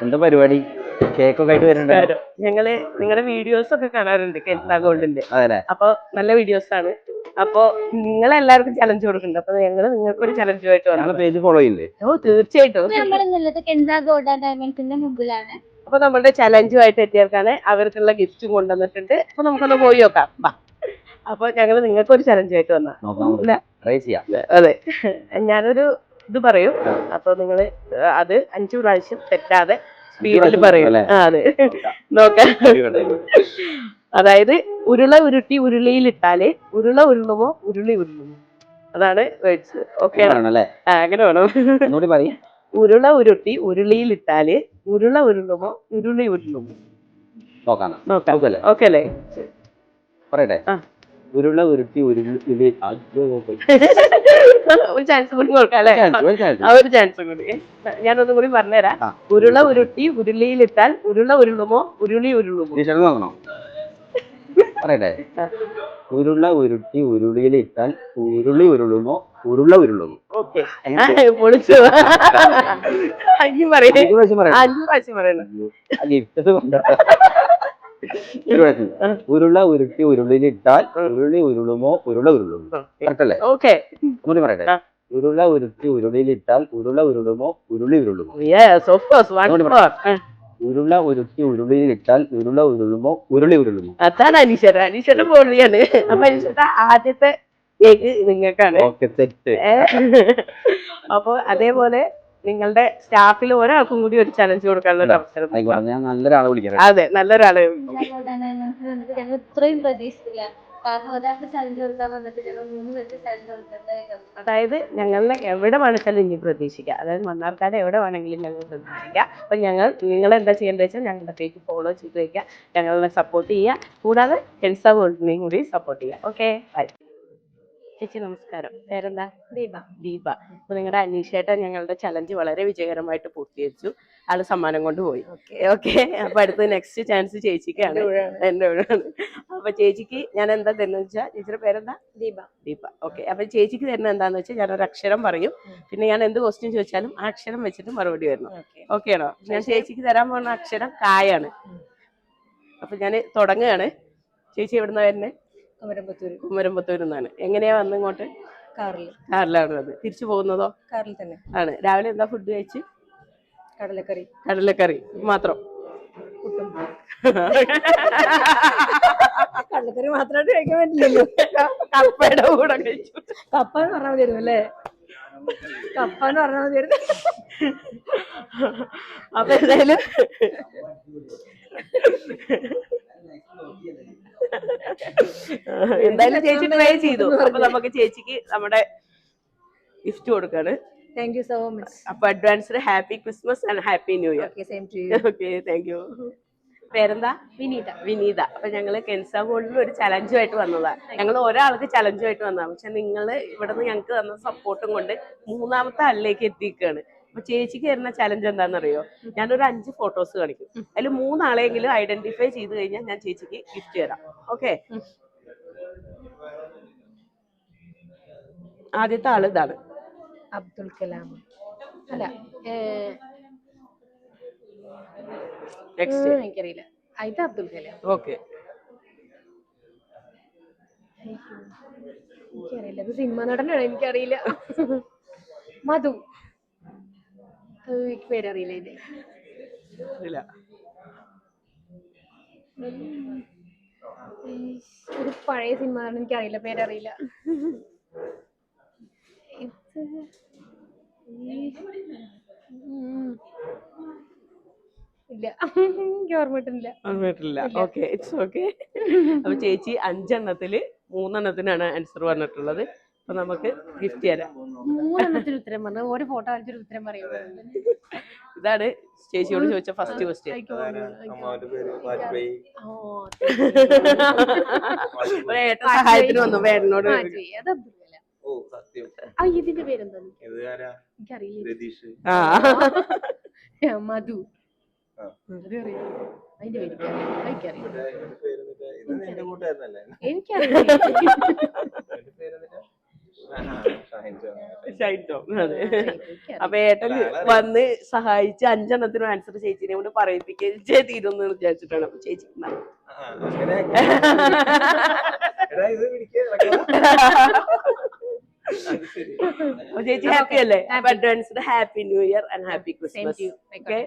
എന്താ പരിപാടി? കേക്കൊക്കെ ആയിട്ട് വരുന്നുണ്ട്. ഞങ്ങള് നിങ്ങളുടെ വീഡിയോസ് ഒക്കെ കാണാറുണ്ട് കെൻസാ ഗോൾഡിന്റെ. അപ്പൊ നല്ല വീഡിയോസ് ആണ്. അപ്പൊ നിങ്ങളെല്ലാവർക്കും ചലഞ്ച് കൊടുക്കുന്നുണ്ട്. അപ്പൊ ഞങ്ങള് നിങ്ങൾക്ക് ഒരു ചലഞ്ചുമായിട്ട് വന്നു. പേജ് ഫോളോ ചെയ്യില്ലേ? ഓ തീർച്ചയായിട്ടും. അപ്പൊ നമ്മുടെ ചലഞ്ചുമായിട്ട് എത്തിയവർക്കാണ് അവർക്കുള്ള ഗിഫ്റ്റും കൊണ്ടുവന്നിട്ടുണ്ട്. അപ്പൊ നമുക്കൊന്ന് പോയി നോക്കാം. അപ്പൊ ഞങ്ങള് നിങ്ങൾക്ക് ഒരു ചലഞ്ചുമായിട്ട് വന്ന. അതെ, ഞാനൊരു ഇത് പറയും. അപ്പൊ നിങ്ങള് അത് 5 പ്രാവശ്യം തെറ്റാതെ സ്പീഡിൽ പറയും. അതെ, നോക്കാം. അതായത് ഉരുള ഉരുട്ടി ഉരുളിയിലിട്ടാല് ഉരുള ഉരുളുമോ ഉരുളി ഉരുളുമോ, അതാണ് വേർഡ്സ്. ഓക്കെ ആണല്ലേ? അങ്ങനെ വേണം. ഉരുള ഉരുട്ടി ഉരുളിയിലിട്ടാല് ഉരുള ഉരുളുമോ ഉരുളി ഉരുളുമോ നോക്കാം. ഓക്കെ അല്ലേ? പറയട്ടെ. ഉരുള ഉരുട്ടി ഉരുളി. ഒരു ചാൻസ് കൂടി കൊടുക്കാം അല്ലേ? ഒരു ചാൻസ് കൂടി ഞാനൊന്നും കൂടി പറഞ്ഞുതരാം. ഉരുള ഉരുട്ടി ഉരുളിയിലിട്ടാൽ ഉരുള ഉരുളുമോ ഉരുളി ഉരുളുമോ? പറയട്ടെ. ഉരുള ഉരുട്ടി ഉരുളിയിലിട്ടാൽ ഉരുളി ഉരുളുമോ ഉരുള ഉരുളുമോ? ഓക്കെ, പൊളിച്ചു. 5 പ്രാവശ്യം പറയണം. ഉരുള ഉരുട്ടി ഉരുളിയിലിട്ടാൽ ഉരുളി ഉരുളുമോ ഉരുള ഉരുളുമോ? കറക്റ്റല്ലേ? ഓക്കെ, ഒന്നുകൂടി പറയട്ടെ. ഉരുള ഉരുട്ടി ഉരുളിയിലിട്ടാൽ ഉരുള ഉരുളുമോ ഉരുളി ഉരുളുമോ? Yes, of course. ഉരുള ഉരുട്ടി ഉരുളിയിലിട്ടാൽ ഉരുള ഉരുളുമോ ഉരുളി ഉരുളുമോ? അതാണ് അനീഷയുടെ പൊളിയാണ്. അപ്പൊ അനീഷേട്ട ആദ്യത്തെ കേക്ക് നിങ്ങൾക്കാണ്. അപ്പൊ അതേപോലെ നിങ്ങളുടെ സ്റ്റാഫിൽ ഒരാൾക്കും കൂടി ഒരു ചലഞ്ച് കൊടുക്കാനുള്ള അവസരം. നല്ലൊരാളെ വിളിക്കാം. അതെ, നല്ലൊരാളെ. അതായത് ഞങ്ങളെ എവിടെ വേണമെങ്കിലും ഇനി പ്രതീക്ഷിക്കാം. അതായത് മണ്ണാർക്കാട് എവിടെ വേണമെങ്കിലും ഞങ്ങൾ പ്രതീക്ഷിക്കാം. അപ്പൊ നിങ്ങളെന്താ ചെയ്യേണ്ടത് വെച്ചാൽ ഞങ്ങളുടെ പേജ് ഫോളോ ചെയ്ത് വയ്ക്കുക, ഞങ്ങളെ സപ്പോർട്ട് ചെയ്യുക, കൂടാതെ കെൻസാ ഗോൾഡിനെയും കൂടി സപ്പോർട്ട് ചെയ്യുക. Okay, bye. ചേച്ചി നമസ്കാരം. പേരെന്താ? ദീപ. അപ്പൊ നിങ്ങളുടെ അനീഷേട്ട ഞങ്ങളുടെ ചലഞ്ച് വളരെ വിജയകരമായിട്ട് പൂർത്തീകരിച്ചു. ആള് സമ്മാനം കൊണ്ട് പോയി. ഓക്കെ, അപ്പൊ അടുത്ത നെക്സ്റ്റ് ചാൻസ് ചേച്ചിക്കാണ്. എന്റെ വീടാണ്. അപ്പൊ ചേച്ചിക്ക് ഞാൻ എന്താ തരുന്നത് വെച്ചാൽ, ചേച്ചിയുടെ പേരെന്താ? ദീപ. ഓക്കെ, അപ്പൊ ചേച്ചിക്ക് തരുന്നത് എന്താന്ന് വെച്ചാൽ ഞാനൊരു അക്ഷരം പറയും. പിന്നെ ഞാൻ എന്ത് ക്വസ്റ്റ്യൻ ചോദിച്ചാലും ആ അക്ഷരം വെച്ചിട്ട് മറുപടി വരണം. ഓക്കെ ആണോ? ഞാൻ ചേച്ചിക്ക് തരാൻ പോകുന്ന അക്ഷരം കായാണ്. അപ്പൊ ഞാൻ തുടങ്ങുകയാണ്. ചേച്ചി എവിടുന്ന വരുന്നത്? കുമരമ്പത്തൂർ നിന്നാണ്. എങ്ങനെയാ വന്ന് ഇങ്ങോട്ട്? കാറിലാണ് വന്നത്. തിരിച്ചു പോകുന്നതോ? കാറിൽ തന്നെ ആണ്. രാവിലെ എന്താ ഫുഡ് കഴിച്ച്? കടലക്കറി മാത്രം. കടലക്കറി മാത്രമായിട്ട് കഴിക്കാൻ പറ്റില്ലല്ലോ. കപ്പയുടെ കൂടെ കഴിച്ചു. കപ്പാന്ന് പറഞ്ഞാൽ മതിയായിരുന്നു അല്ലേ? കപ്പാന്ന് പറഞ്ഞാൽ മതിയായിരുന്നു. അപ്പൊ എന്തായാലും ചേച്ചി ട്രൈ ചെയ്തു. അപ്പൊ നമുക്ക് ചേച്ചിക്ക് നമ്മുടെ ഗിഫ്റ്റ് കൊടുക്കാണ്. Thank you so much. അപ്പൊ advanced happy Christmas and happy new year. Okay, thank you. പേരെന്താ? വിനീത. അപ്പൊ ഞങ്ങള് കെൻസാ ഗോൾഡിൽ ഒരു ചലഞ്ചുമായിട്ട് വന്നതാണ്. ഞങ്ങൾ ഒരാൾക്ക് ചലഞ്ചുമായിട്ട് വന്നതാണ്. പക്ഷെ നിങ്ങൾ ഇവിടെ നിന്ന് ഞങ്ങൾക്ക് തന്ന സപ്പോർട്ടും കൊണ്ട് 3ാമത്തെ ആളിലേക്ക് എത്തിക്കുകയാണ്. അപ്പൊ ചേച്ചിക്ക് തരുന്ന ചലഞ്ച് എന്താണെന്നറിയോ? ഞാനൊരു 5 ഫോട്ടോസ് കാണിക്കും. അതിൽ 3 ആളെങ്കിലും ഐഡന്റിഫൈ ചെയ്ത് കഴിഞ്ഞാൽ ഞാൻ ചേച്ചിക്ക് ഗിഫ്റ്റ് തരാം. ഓക്കെ, ആദ്യത്തെ ആള് ഇതാണ്. അബ്ദുൽ കലാം. അല്ല, എനിക്കറിയില്ല. ഇത് അബ്ദുൽ കലാം. ഓക്കെ, എനിക്കറിയില്ല. ഇത് സിനിമ നടനാണ്. എനിക്കറിയില്ല. മധു. എനിക്ക് പേരറിയില്ല. ഇത് ഒരു പഴയ സിനിമ നടൻ. എനിക്കറിയില്ല, പേരറിയില്ല. ഇല്ല, എനിക്ക് ഓർമ്മയിട്ടില്ല. Okay, it's okay. അപ്പൊ ചേച്ചി 5 എണ്ണത്തില് 3 എണ്ണത്തിനാണ് ആൻസർ പറഞ്ഞിട്ടുള്ളത്. അപ്പൊ നമുക്ക് ഗിഫ്റ്റ് തരാം. 3 എണ്ണത്തിന് ഉത്തരം പറഞ്ഞു. ഒരു ഫോട്ടോ അടിച്ചൊരു ഉത്തരം പറയും. ഇതാണ് ചേച്ചിയോട് ചോദിച്ച ഫസ്റ്റ് ക്വസ്റ്റ്യൻ. സഹായത്തിന് വന്നു വേടനോട്. ഇതിന്റെ പേരെന്താ? എനിക്കറിയില്ല. മധു. അതിന്റെ എനിക്കറിയില്ല. ഷൈൻടോ അതെ. അപ്പൊ ഏട്ടൻ വന്ന് സഹായിച്ച് 5 ആൻസർ ചേച്ചിനെ കൊണ്ട് പറയിപ്പിക്കേ തീരുന്നു വിചാരിച്ചിട്ടാണ്. അപ്പൊ ചേച്ചി ചേച്ചി ഹാപ്പി അല്ലേ? അപ്പൊ advanced happy new year and happy Christmas. Okay.